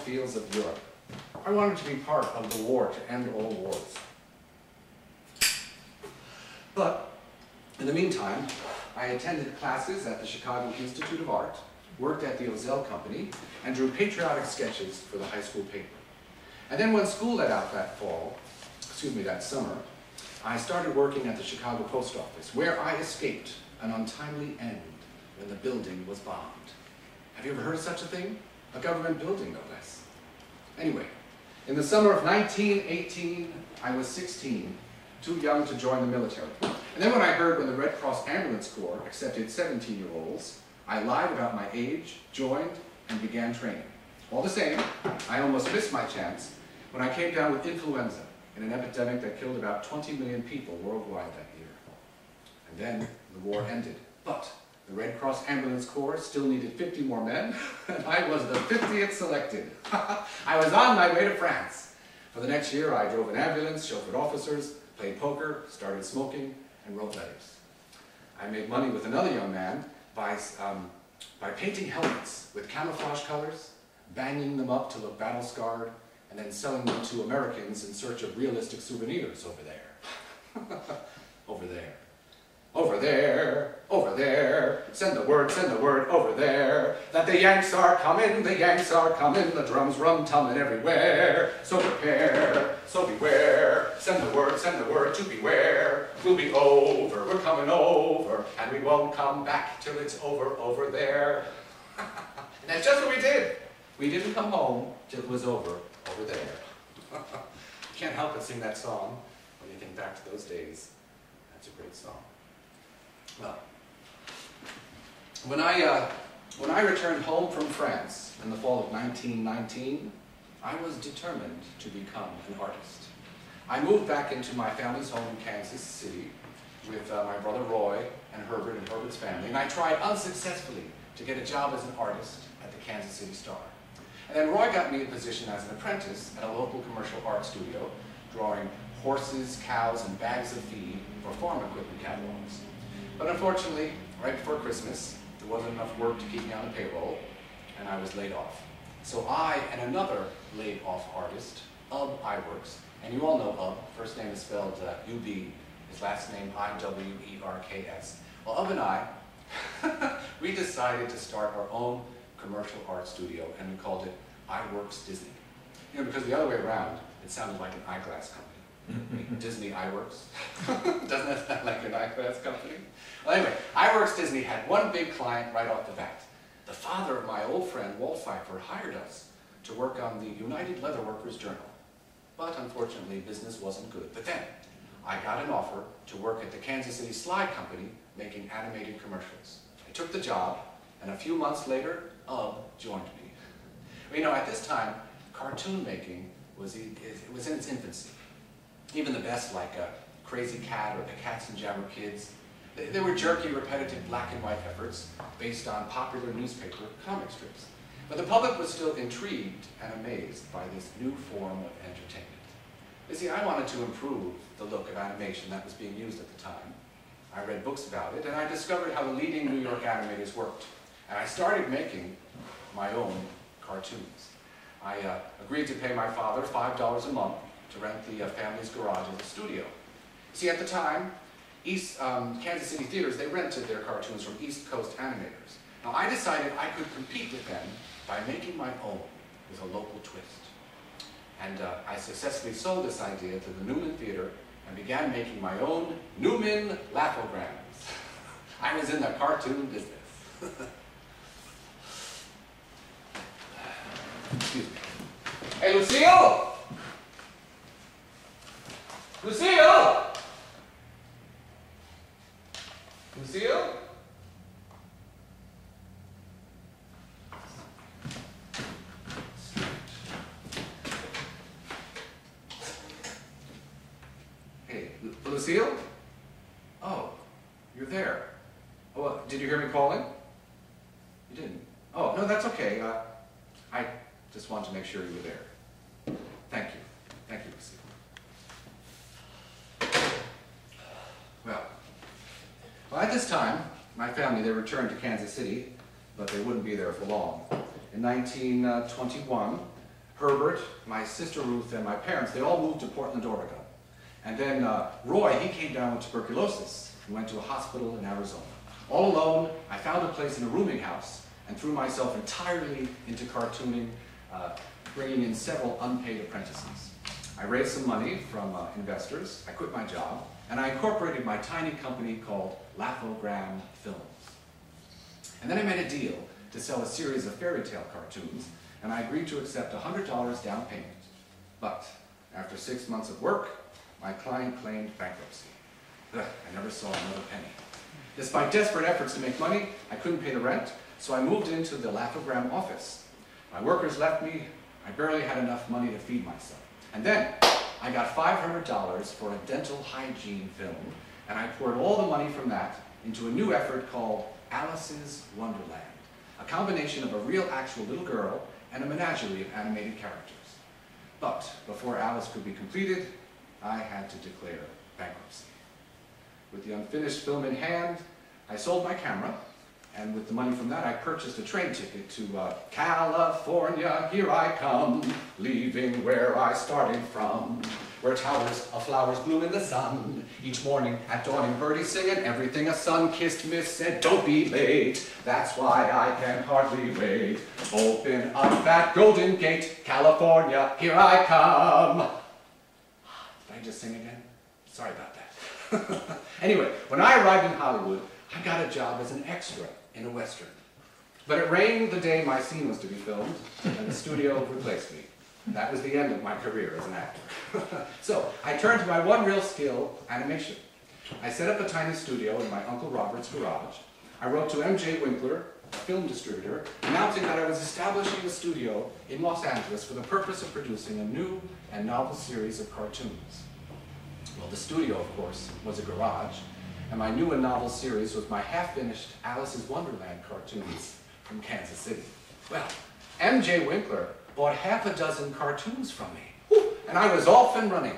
Fields of Europe. I wanted to be part of the war to end all wars. But in the meantime, I attended classes at the Chicago Institute of Art, worked at the Ozell Company, and drew patriotic sketches for the high school paper. And then when school let out that summer, I started working at the Chicago Post Office, where I escaped an untimely end when the building was bombed. Have you ever heard of such a thing? A government building, no less. Anyway, in the summer of 1918, I was 16, too young to join the military. And then when I heard when the Red Cross Ambulance Corps accepted 17-year-olds, I lied about my age, joined, and began training. All the same, I almost missed my chance when I came down with influenza in an epidemic that killed about 20 million people worldwide that year. And then the war ended. But the Red Cross Ambulance Corps still needed 50 more men, and I was the 50th selected. I was on my way to France. For the next year, I drove an ambulance, chauffeured officers, played poker, started smoking, and wrote letters. I made money with another young man by painting helmets with camouflage colors, banging them up to look battle-scarred, and then selling them to Americans in search of realistic souvenirs over there. Over there. Over there, over there, send the word over there, that the Yanks are coming, the drums rum-tumming everywhere, so prepare, so beware, send the word to beware, we'll be over, we're coming over, and we won't come back till it's over there. And that's just what we did. We didn't come home till it was over there. Can't help but sing that song when you think back to those days. That's a great song. Well, when I returned home from France in the fall of 1919, I was determined to become an artist. I moved back into my family's home in Kansas City with my brother Roy and Herbert and Herbert's family, and I tried unsuccessfully to get a job as an artist at the Kansas City Star. And then Roy got me a position as an apprentice at a local commercial art studio, drawing horses, cows, and bags of feed for farm equipment catalogs. But unfortunately, right before Christmas, there wasn't enough work to keep me on the payroll, and I was laid off. So I and another laid-off artist, Iwerks, and you all know first name is spelled U-B, his last name I-W-E-R-K-S. Well, and I, we decided to start our own commercial art studio, and we called it Iwerks Disney. You know, because the other way around, it sounded like an eyeglass company. Disney Iwerks. Doesn't that sound like an eyeglass company? Well, anyway, Iwerks Disney had one big client right off the bat. The father of my old friend, Walt Pfeiffer, hired us to work on the United Leather Workers Journal. But unfortunately, business wasn't good. But then, I got an offer to work at the Kansas City Slide Company making animated commercials. I took the job, and a few months later, joined me. Well, you know, at this time, cartoon making was in its infancy. Even the best, like Crazy Cat or the Cats and Jabber Kids, they were jerky, repetitive black and white efforts based on popular newspaper comic strips. But the public was still intrigued and amazed by this new form of entertainment. You see, I wanted to improve the look of animation that was being used at the time. I read books about it, and I discovered how the leading New York animators worked. And I started making my own cartoons. I agreed to pay my father $5 a month to rent the family's garage as a studio. See, at the time, Kansas City theaters, they rented their cartoons from East Coast animators. Now, I decided I could compete with them by making my own with a local twist. And I successfully sold this idea to the Newman Theater and began making my own Newman Laughograms. I was in the cartoon business. Excuse me. Hey, Lucille! Lucille! Lucille? Hey, Lucille? Oh, you're there. Oh, did you hear me calling? You didn't? Oh, no, that's okay. I just wanted to make sure you were there. Thank you. Thank you, Lucy. Well, at this time, my family, they returned to Kansas City, but they wouldn't be there for long. In 1921, Herbert, my sister Ruth, and my parents, they all moved to Portland, Oregon. And then Roy, he came down with tuberculosis and went to a hospital in Arizona. All alone, I found a place in a rooming house and threw myself entirely into cartooning, bringing in several unpaid apprentices. I raised some money from investors, I quit my job, and I incorporated my tiny company called Laugh-O-Gram Films. And then I made a deal to sell a series of fairy tale cartoons, and I agreed to accept $100 down payment. But after 6 months of work, my client claimed bankruptcy. Ugh, I never saw another penny. Despite desperate efforts to make money, I couldn't pay the rent, so I moved into the Laugh-O-Gram office. My workers left me. I barely had enough money to feed myself. And then I got $500 for a dental hygiene film, and I poured all the money from that into a new effort called Alice's Wonderland, a combination of a real actual little girl and a menagerie of animated characters. But before Alice could be completed, I had to declare bankruptcy. With the unfinished film in hand, I sold my camera, and with the money from that, I purchased a train ticket to California, here I come, leaving where I started from, where towers of flowers bloom in the sun. Each morning at dawning, birdies singing, everything a sun-kissed miss said, don't be late, that's why I can hardly wait. Open up that golden gate, California, here I come. Did I just sing again? Sorry about that. Anyway, when I arrived in Hollywood, I got a job as an extra in a Western. But it rained the day my scene was to be filmed, and the studio replaced me. That was the end of my career as an actor. So I turned to my one real skill, animation. I set up a tiny studio in my Uncle Robert's garage. I wrote to M.J. Winkler, a film distributor, announcing that I was establishing a studio in Los Angeles for the purpose of producing a new and novel series of cartoons. Well, the studio, of course, was a garage, and my new and novel series was my half-finished Alice's Wonderland cartoons from Kansas City. Well, M.J. Winkler bought half a dozen cartoons from me, and I was off and running.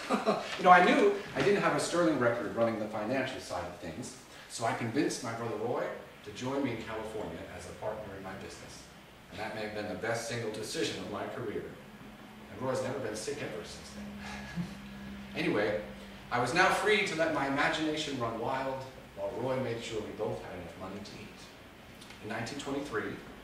You know, I knew I didn't have a sterling record running the financial side of things, so I convinced my brother Roy to join me in California as a partner in my business. And that may have been the best single decision of my career. And Roy's never been sick ever since then. Anyway, I was now free to let my imagination run wild, while Roy made sure we both had enough money to eat. In 1923,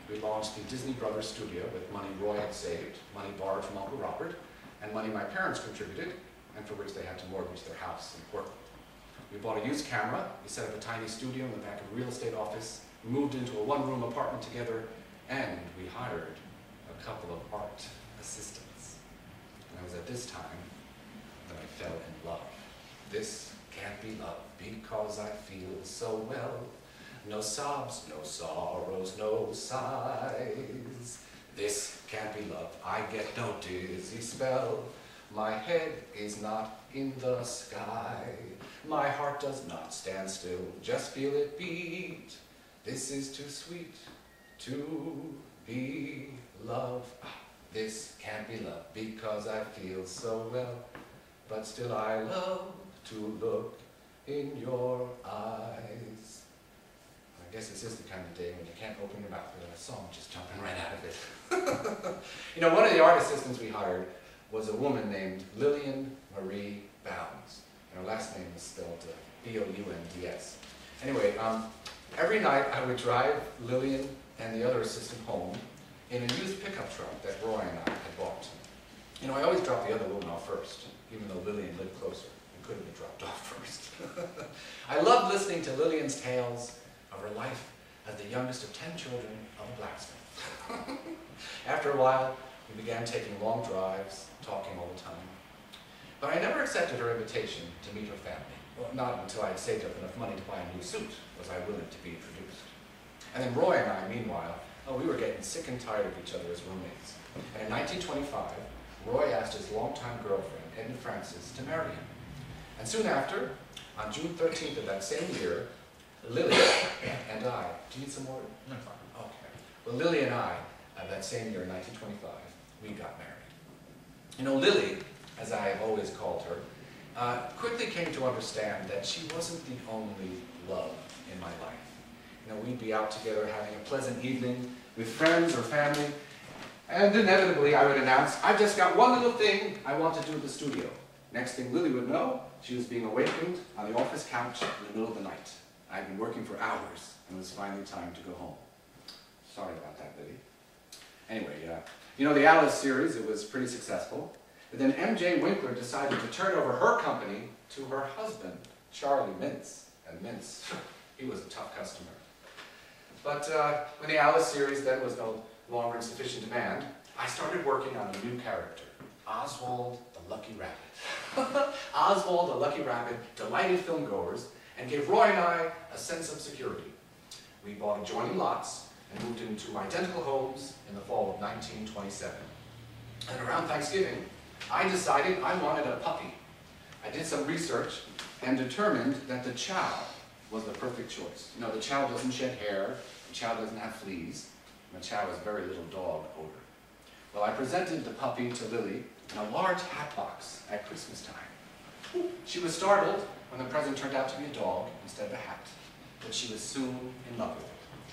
we launched the Disney Brothers studio with money Roy had saved, money borrowed from Uncle Robert, and money my parents contributed, and for which they had to mortgage their house in Portland. We bought a used camera, we set up a tiny studio in the back of a real estate office, we moved into a one-room apartment together, and we hired a couple of art assistants. And it was at this time that I fell in love. This can't be love because I feel so well. No sobs, no sorrows, no sighs. This can't be love, I get no dizzy spell. My head is not in the sky. My heart does not stand still, just feel it beat. This is too sweet to be love. This can't be love because I feel so well. But still I love to look in your eyes. I guess this is the kind of day when you can't open your mouth without a song just jumping right out of it. You know, one of the art assistants we hired was a woman named Lillian Marie Bounds. And her last name is spelled B-O-U-N-D-S. Anyway, every night I would drive Lillian and the other assistant home in a used pickup truck that Roy and I had bought. You know, I always dropped the other woman off first, even though Lillian lived closer and couldn't be dropped off first. I loved listening to Lillian's tales of her life as the youngest of 10 children of a blacksmith. After a while, we began taking long drives, talking all the time. But I never accepted her invitation to meet her family. Well, not until I had saved up enough money to buy a new suit was I willing to be introduced. And then Roy and I, meanwhile, we were getting sick and tired of each other as roommates. And in 1925, Roy asked his longtime girlfriend, Edna Francis, to marry him. And soon after, on June 13th of that same year, Lily, Do you need some more? No, fine. Okay. Well, Lily and I, that same year in 1925, we got married. You know, Lily, as I have always called her, quickly came to understand that she wasn't the only love in my life. You know, we'd be out together having a pleasant evening with friends or family, and inevitably I would announce, I've just got one little thing I want to do at the studio. Next thing Lily would know, she was being awakened on the office couch in the middle of the night. I'd been working for hours, and it was finally time to go home. Sorry about that, Lily. Anyway, you know, the Alice series, it was pretty successful. But then M.J. Winkler decided to turn over her company to her husband, Charlie Mintz. And Mintz, he was a tough customer. But when the Alice series then was no longer in sufficient demand, I started working on a new character, Oswald the Lucky Rabbit. Oswald the Lucky Rabbit delighted filmgoers and gave Roy and I a sense of security. We bought adjoining lots and moved into identical homes in the fall of 1927. And around Thanksgiving, I decided I wanted a puppy. I did some research and determined that the Chow was the perfect choice. You know, the Chow doesn't shed hair, the Chow doesn't have fleas, and the Chow has very little dog odor. Well, I presented the puppy to Lily in a large hat box at Christmas time. She was startled when the present turned out to be a dog instead of a hat, but she was soon in love with it.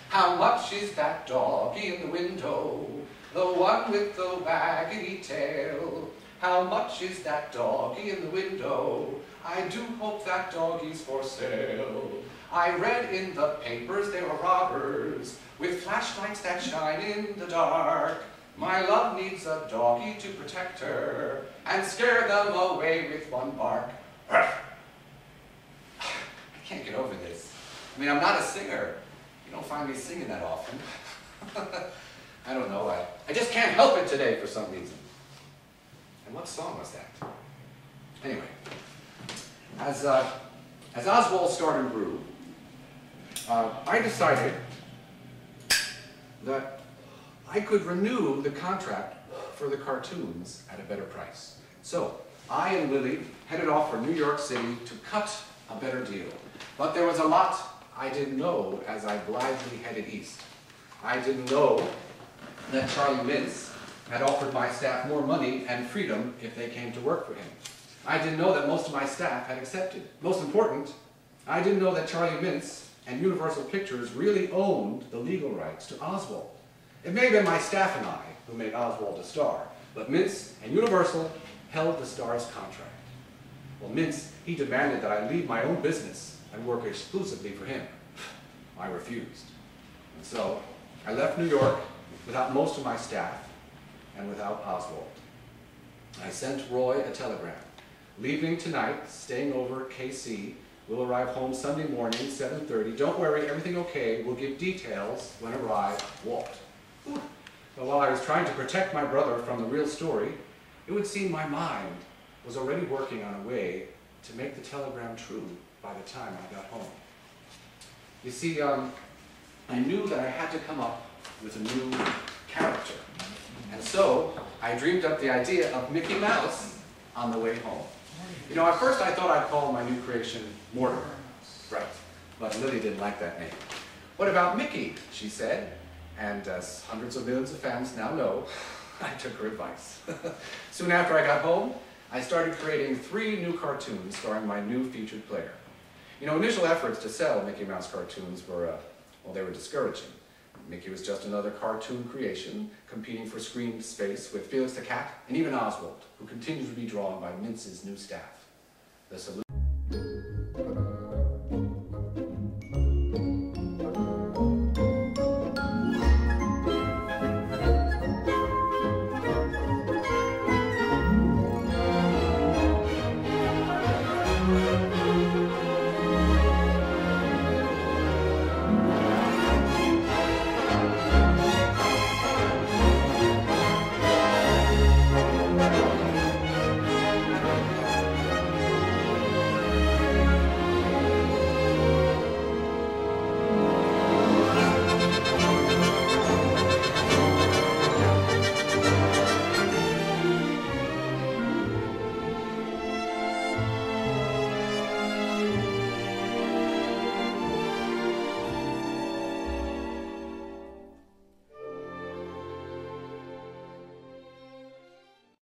How much is that doggy in the window? The one with the waggedy tail. How much is that doggy in the window? I do hope that doggy's for sale. I read in the papers they were robbers with flashlights that shine in the dark. My love needs a doggy to protect her and scare them away with one bark. I can't get over this. I mean, I'm not a singer. You don't find me singing that often. I don't know, I just can't help it today for some reason. And what song was that? Anyway, as Oswald started grew, I decided that I could renew the contract for the cartoons at a better price. So I and Lily headed off for New York City to cut a better deal. But there was a lot I didn't know as I blithely headed east. I didn't know that Charlie Mintz had offered my staff more money and freedom if they came to work for him. I didn't know that most of my staff had accepted. Most important, I didn't know that Charlie Mintz and Universal Pictures really owned the legal rights to Oswald. It may have been my staff and I who made Oswald a star, but Mintz and Universal held the star's contract. Well, Mintz, he demanded that I leave my own business and work exclusively for him. I refused. And so, I left New York without most of my staff and without Oswald. I sent Roy a telegram. Leaving tonight, staying over KC, we'll arrive home Sunday morning, 7:30. Don't worry, everything okay. We'll give details when arrived, Walt. But while I was trying to protect my brother from the real story, it would seem my mind was already working on a way to make the telegram true by the time I got home. You see, I knew that I had to come up with a new character. And so, I dreamed up the idea of Mickey Mouse on the way home. You know, at first I thought I'd call my new creation Mortimer. Right. But Lily didn't like that name. What about Mickey? She said. And as hundreds of millions of fans now know, I took her advice. Soon after I got home, I started creating 3 new cartoons starring my new featured player. You know, initial efforts to sell Mickey Mouse cartoons were, well, they were discouraging. Mickey was just another cartoon creation, competing for screen space with Felix the Cat and even Oswald, who continued to be drawn by Mintz's new staff. The solution